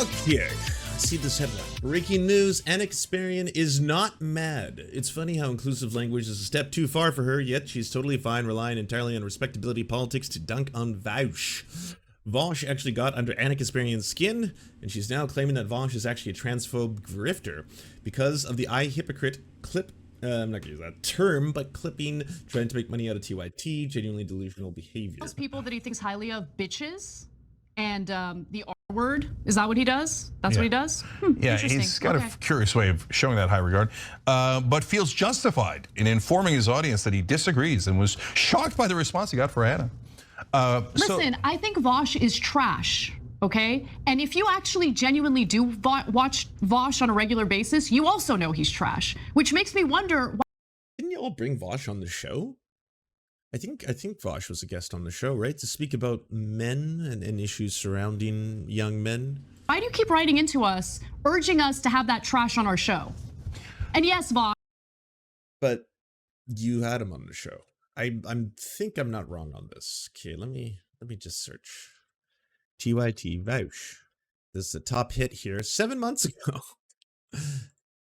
Okay, I see this headline. Breaking news, Anna Kasparian is not mad. It's funny how inclusive language is a step too far for her, yet she's totally fine relying entirely on respectability politics to dunk on Vaush. Vaush actually got under Anna Kasparian's skin, and she's now claiming that Vaush is actually a transphobe grifter because of the I hypocrite clip. I'm not gonna use that term, but clipping, trying to make money out of TYT, genuinely delusional behavior. Those people that he thinks highly of, bitches, and the R word, is that what he does? That's what he does? Yeah, he's got a curious way of showing that high regard, but feels justified in informing his audience that he disagrees and was shocked by the response he got for Anna. Listen, I think Vaush is trash. Okay, and if you actually genuinely do watch Vaush on a regular basis, you also know he's trash, which makes me wonder. Didn't you all bring Vaush on the show? I think Vaush was a guest on the show, right, to speak about men and issues surrounding young men. Why do you keep writing into us, urging us to have that trash on our show? And yes, Vaush. But you had him on the show. I think I'm not wrong on this. Okay, let me just search. TYT Vaush. This is a top hit here 7 months ago.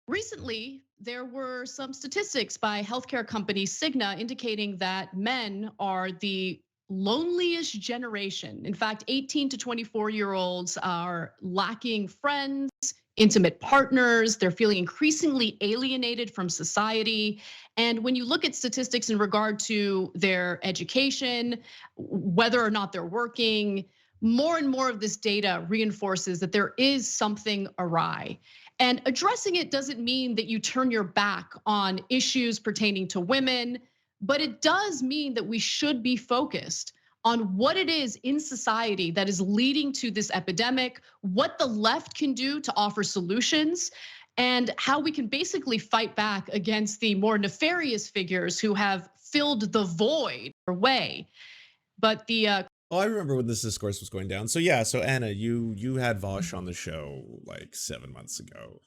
Recently, there were some statistics by healthcare company Cigna indicating that men are the loneliest generation. In fact, 18 to 24-year-olds are lacking friends, intimate partners. They're feeling increasingly alienated from society. And when you look at statistics in regard to their education, whether or not they're working, more and more of this data reinforces that there is something awry. And addressing it doesn't mean that you turn your back on issues pertaining to women, but it does mean that we should be focused on what it is in society that is leading to this epidemic, what the left can do to offer solutions, and how we can basically fight back against the more nefarious figures who have filled the void away. But the Oh, I remember when this discourse was going down. So yeah, so Anna, you had Vaush on the show like 7 months ago.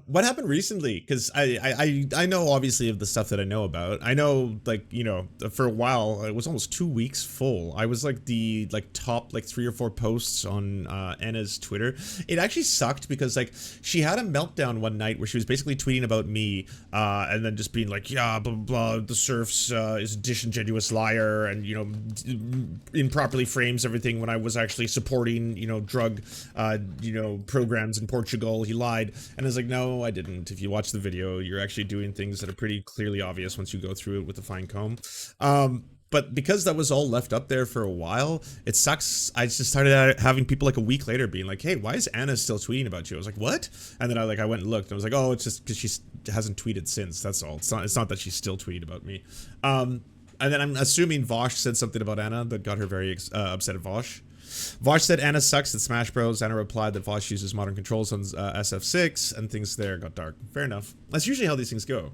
What happened recently? Because I know obviously of the stuff that I know about. I know, like, you know, for a while it was almost 2 weeks full. I was like the top 3 or 4 posts on Anna's Twitter. It actually sucked because like she had a meltdown one night where she was basically tweeting about me and then just being like, yeah, blah blah blah, the Serfs is a disingenuous liar, and you know, improperly frames everything when I was actually supporting, you know, drug, you know, programs in Portugal. He lied. And I was like, no, I didn't. If you watch the video, you're actually doing things that are pretty clearly obvious once you go through it with a fine comb. But because that was all left up there for a while, it sucks. I just started having people like a week later being like, hey, why is Anna still tweeting about you? I was like, what? And then I went and looked and I was like, oh, it's just because she hasn't tweeted since. That's all. It's not that she's still tweeting about me. And then I'm assuming Vaush said something about Anna that got her very upset at Vaush. Vaush said Anna sucks at Smash Bros. Anna replied that Vaush uses modern controls on SF6, and things there got dark. Fair enough. That's usually how these things go.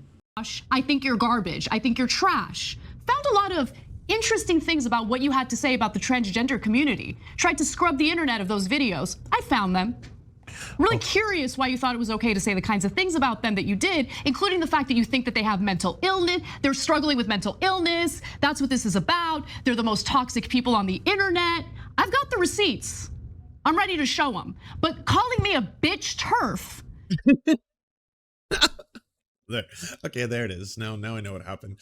I think you're garbage. I think you're trash. Found a lot of interesting things about what you had to say about the transgender community. Tried to scrub the internet of those videos. I found them. Really curious why you thought it was okay to say the kinds of things about them that you did, including the fact that you think that they have mental illness, they're struggling with mental illness. That's what this is about. They're the most toxic people on the internet. I've got the receipts. I'm ready to show them. But calling me a bitch turf. There. Okay, there it is. Now I know what happened.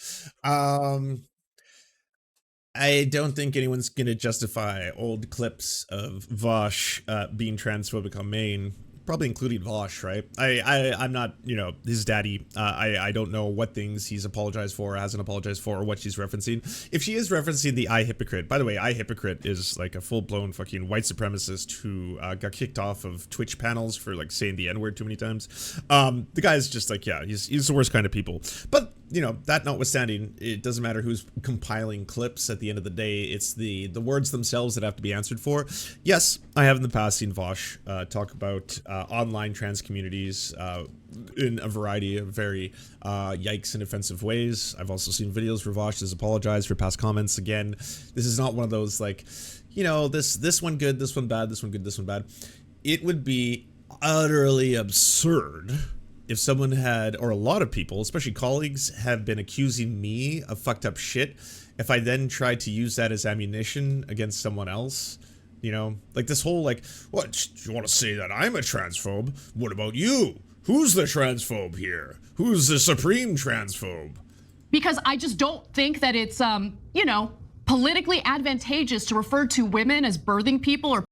I don't think anyone's gonna justify old clips of Vaush being transphobic on main, probably including Vaush, right? I'm not, you know, his daddy. I don't know what things he's apologized for or hasn't apologized for, or what she's referencing. If she is referencing the I hypocrite, by the way, I hypocrite is like a full-blown fucking white supremacist who got kicked off of Twitch panels for like saying the N-word too many times. The guy's just like, yeah, he's the worst kind of people. But you know, that notwithstanding, it doesn't matter who's compiling clips. At the end of the day, it's the words themselves that have to be answered for. Yes, I have in the past seen Vaush talk about online trans communities in a variety of very yikes and offensive ways. I've also seen videos where Vaush has apologized for past comments. Again, this is not one of those like, you know, this one good, this one bad, this one good, this one bad. It would be utterly absurd if someone had, or a lot of people, especially colleagues, have been accusing me of fucked up shit, if I then tried to use that as ammunition against someone else, You know, like this whole like, what, you want to say that I'm a transphobe? What about you? Who's the transphobe here? Who's the supreme transphobe? Because I just don't think that it's, you know, politically advantageous to refer to women as birthing people or.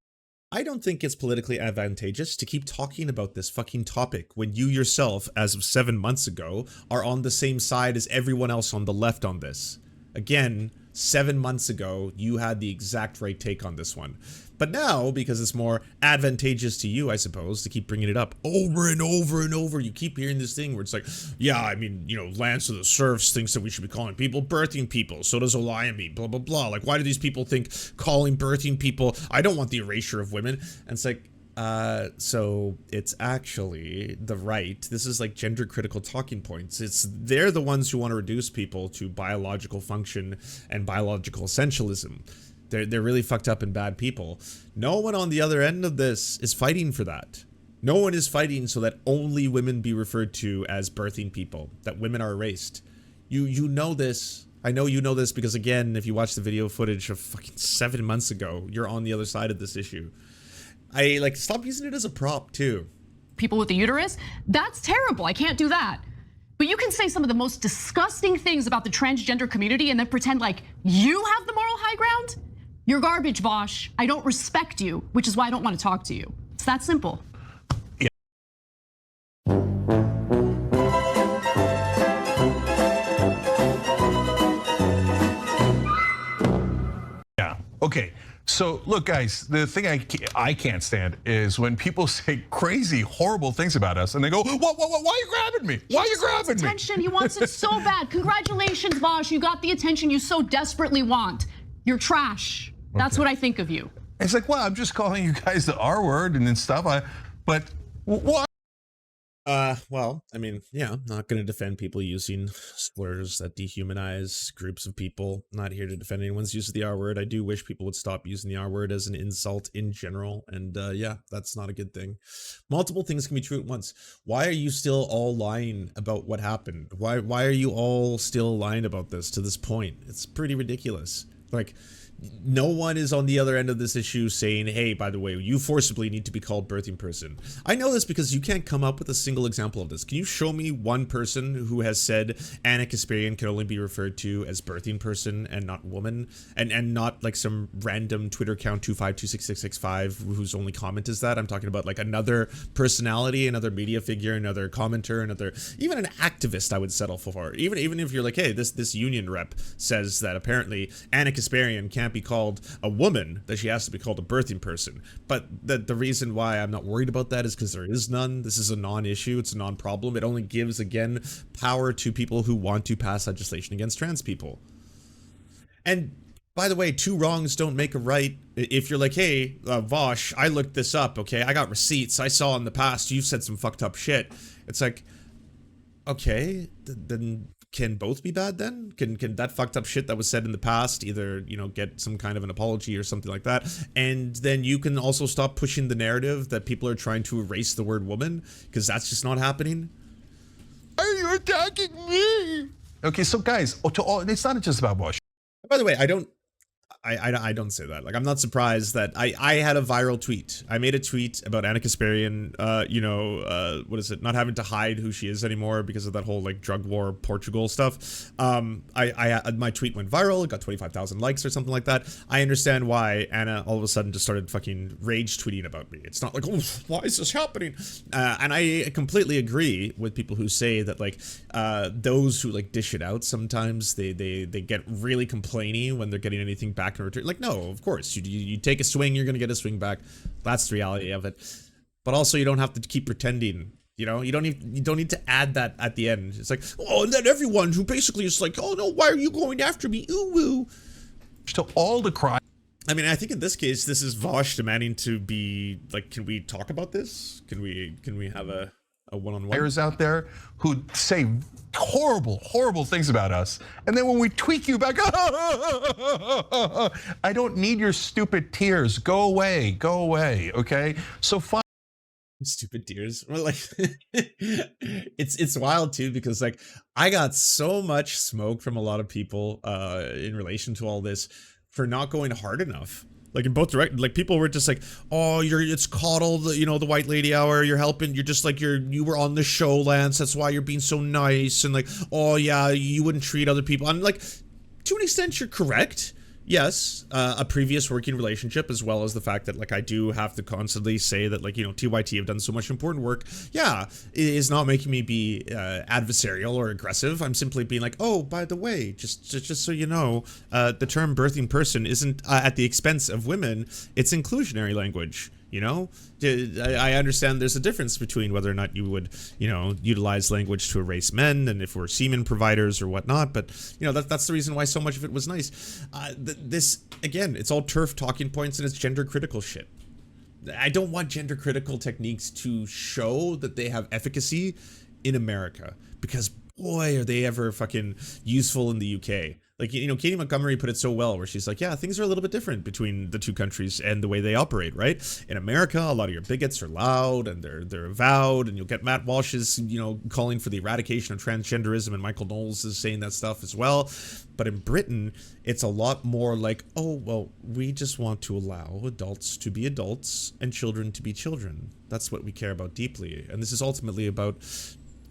I don't think it's politically advantageous to keep talking about this fucking topic when you yourself, as of 7 months ago, are on the same side as everyone else on the left on this. Again, 7 months ago, you had the exact right take on this one. But now, because it's more advantageous to you, I suppose, to keep bringing it up over and over and over, you keep hearing this thing where it's like, yeah, I mean, you know, Lance of the Serfs thinks that we should be calling people birthing people. So does Olayemi, blah, blah, blah. Like, why do these people think calling birthing people, I don't want the erasure of women. And it's like, so it's actually the right. This is like gender critical talking points. They're the ones who want to reduce people to biological function and biological essentialism. They're really fucked up and bad people. No one on the other end of this is fighting for that. No one is fighting so that only women be referred to as birthing people, that women are erased. You know this. I know you know this because, again, if you watch the video footage of fucking 7 months ago, you're on the other side of this issue. Stop using it as a prop too. People with a uterus, that's terrible. I can't do that. But you can say some of the most disgusting things about the transgender community and then pretend like you have the moral high ground. You're garbage, Vaush. I don't respect you, which is why I don't want to talk to you. It's that simple. Yeah. Okay. So look, guys, the thing I can't stand is when people say crazy, horrible things about us, and they go, "What? Why are you grabbing me? Why are you grabbing me?" Attention. He wants it so bad. Congratulations, Vaush. You got the attention you so desperately want. You're trash. That's what I think of you. It's like, well, I'm just calling you guys the R word and then stuff. But what? Well, I mean, yeah, I'm not going to defend people using slurs that dehumanize groups of people. I'm not here to defend anyone's use of the R word. I do wish people would stop using the R word as an insult in general. And yeah, that's not a good thing. Multiple things can be true at once. Why are you still all lying about what happened? Why are you all still lying about this to this point? It's pretty ridiculous. Like, no one is on the other end of this issue saying, hey, by the way, you forcibly need to be called birthing person. I know this because you can't come up with a single example of this. Can you show me one person who has said Anna Kasparian can only be referred to as birthing person and not woman? And not like some random Twitter account 2526665 whose only comment is that. I'm talking about like another personality, another media figure, another commenter, even an activist I would settle for. Even if you're like, hey, this union rep says that apparently Anna Kasparian can't be called a woman, that she has to be called a birthing person. But the reason why I'm not worried about that is because there is none. This is a non-issue. It's a non-problem. It only gives, again, power to people who want to pass legislation against trans people. And by the way, two wrongs don't make a right. If you're like, hey, Vaush, I looked this up, okay? I got receipts. I saw in the past you've said some fucked up shit. It's like, okay, then can both be bad then? Can that fucked up shit that was said in the past either, you know, get some kind of an apology or something like that? And then you can also stop pushing the narrative that people are trying to erase the word woman, because that's just not happening. Are you attacking me? Okay, so guys, it's not just about Vaush. By the way, I don't say that. Like, I'm not surprised that I had a viral tweet. I made a tweet about Anna Kasparian, what is it? Not having to hide who she is anymore because of that whole like drug war Portugal stuff. My tweet went viral. It got 25,000 likes or something like that. I understand why Anna all of a sudden just started fucking rage tweeting about me. It's not like, oh, why is this happening? And I completely agree with people who say that like those who like dish it out sometimes they get really complainy when they're getting anything back in return. Like, no, of course, you take a swing, you're gonna get a swing back. That's the reality of it. But also, you don't have to keep pretending. You know, you don't need to add that at the end. It's like, oh, and then everyone who basically is like, oh no, why are you going after me? Ooh woo. So all the crime. I mean, I think in this case, this is Vaush demanding to be like, can we talk about this? Can we have a one-on-one? Players out there who say horrible things about us, and then when we tweak you back, I don't need your stupid tears. Go away, okay? So fine. Stupid tears. Well, like, it's wild too, because like I got so much smoke from a lot of people in relation to all this for not going hard enough. Like in both direct, like people were just like, oh, it's coddled, you know, the white lady hour, you're helping, you're just like, you were on the show, Lance, that's why you're being so nice, and like, oh yeah, you wouldn't treat other people. I'm like, to an extent, you're correct. Yes, a previous working relationship, as well as the fact that like I do have to constantly say that like, you know, TYT have done so much important work. Yeah, it is not making me be adversarial or aggressive. I'm simply being like, oh, by the way, just so you know, the term birthing person isn't at the expense of women. It's inclusionary language. You know, I understand there's a difference between whether or not you would, you know, utilize language to erase men and if we're semen providers or whatnot. But, you know, that's the reason why so much of it was nice. This, again, it's all turf talking points and it's gender critical shit. I don't want gender critical techniques to show that they have efficacy in America, because boy, are they ever fucking useful in the UK. Like, you know, Katie Montgomery put it so well, where she's like, yeah, things are a little bit different between the two countries and the way they operate, right? In America, a lot of your bigots are loud and they're avowed, and you'll get Matt Walsh's, you know, calling for the eradication of transgenderism, and Michael Knowles is saying that stuff as well. But in Britain, it's a lot more like, oh, well, we just want to allow adults to be adults and children to be children. That's what we care about deeply. And this is ultimately about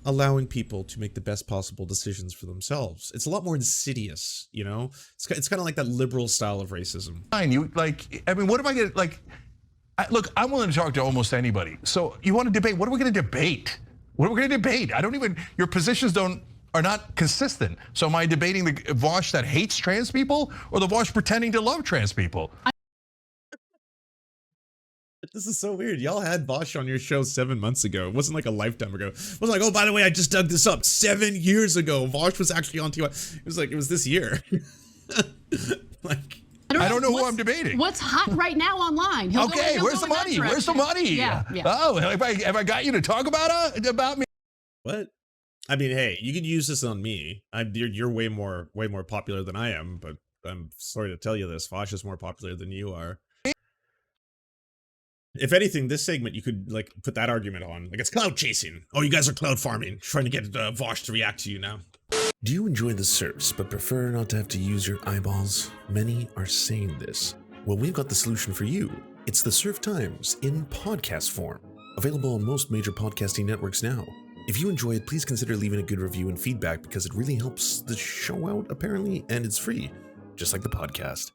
allowing people to make the best possible decisions for themselves. It's a lot more insidious, you know? It's kind of like that liberal style of racism. Fine, you like, I mean, what am I gonna, like, look, I'm willing to talk to almost anybody. So you want to debate, what are we gonna debate? What are we gonna debate? I don't even, your positions are not consistent. So am I debating the Vaush that hates trans people or the Vaush pretending to love trans people? This is so weird. Y'all had Vaush on your show 7 months ago. It wasn't like a lifetime ago. It wasn't like, oh, by the way, I just dug this up 7 years ago. Vaush was actually on TY. It was like, it was this year. Like, I don't know who I'm debating. What's hot right now online? Okay, where's the money? Where's the money? Yeah. Oh, have I got you to talk about me? what? I mean, hey, you could use this on me. You're way more popular than I am, but I'm sorry to tell you this. Vaush is more popular than you are. If anything, this segment, you could like put that argument on. Like, it's cloud chasing. Oh, you guys are cloud farming, trying to get Vaush to react to you now. Do you enjoy the Serfs but prefer not to have to use your eyeballs? Many are saying this. Well, we've got the solution for you. It's the Serf Times in podcast form. Available on most major podcasting networks now. If you enjoy it, please consider leaving a good review and feedback, because it really helps the show out, apparently, and it's free, just like the podcast.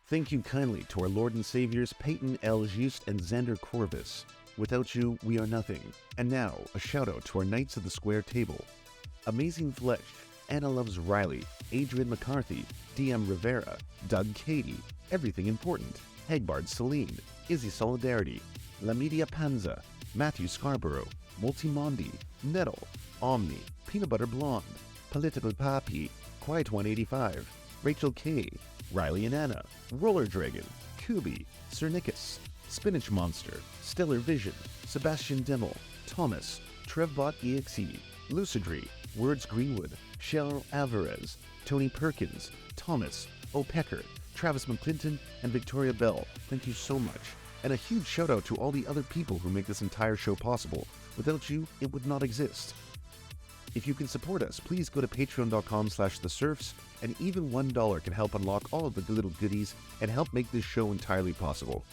Thank you kindly to our Lord and Saviors Peyton L. Just and Xander Corvus. Without you, we are nothing. And now, a shout out to our Knights of the Square Table. Amazing Flesh, Anna Loves Riley, Adrian McCarthy, DM Rivera, Doug Cady, Everything Important, Hegbard Celine, Izzy Solidarity, La Media Panza, Matthew Scarborough, Multimondi, Nettle, Omni, Peanut Butter Blonde, Political Papi, Quiet 185, Rachel K., Riley and Anna, Roller Dragon, Kubi, Cernicus, Spinach Monster, Stellar Vision, Sebastian Dimmel, Thomas, Trevbot EXE, Lucidry, Words Greenwood, Cheryl Alvarez, Tony Perkins, Thomas, O'Pecker, Travis McClinton, and Victoria Bell. Thank you so much. And a huge shout out to all the other people who make this entire show possible. Without you, it would not exist. If you can support us, please go to patreon.com/theserfs, and even $1 can help unlock all of the little goodies and help make this show entirely possible.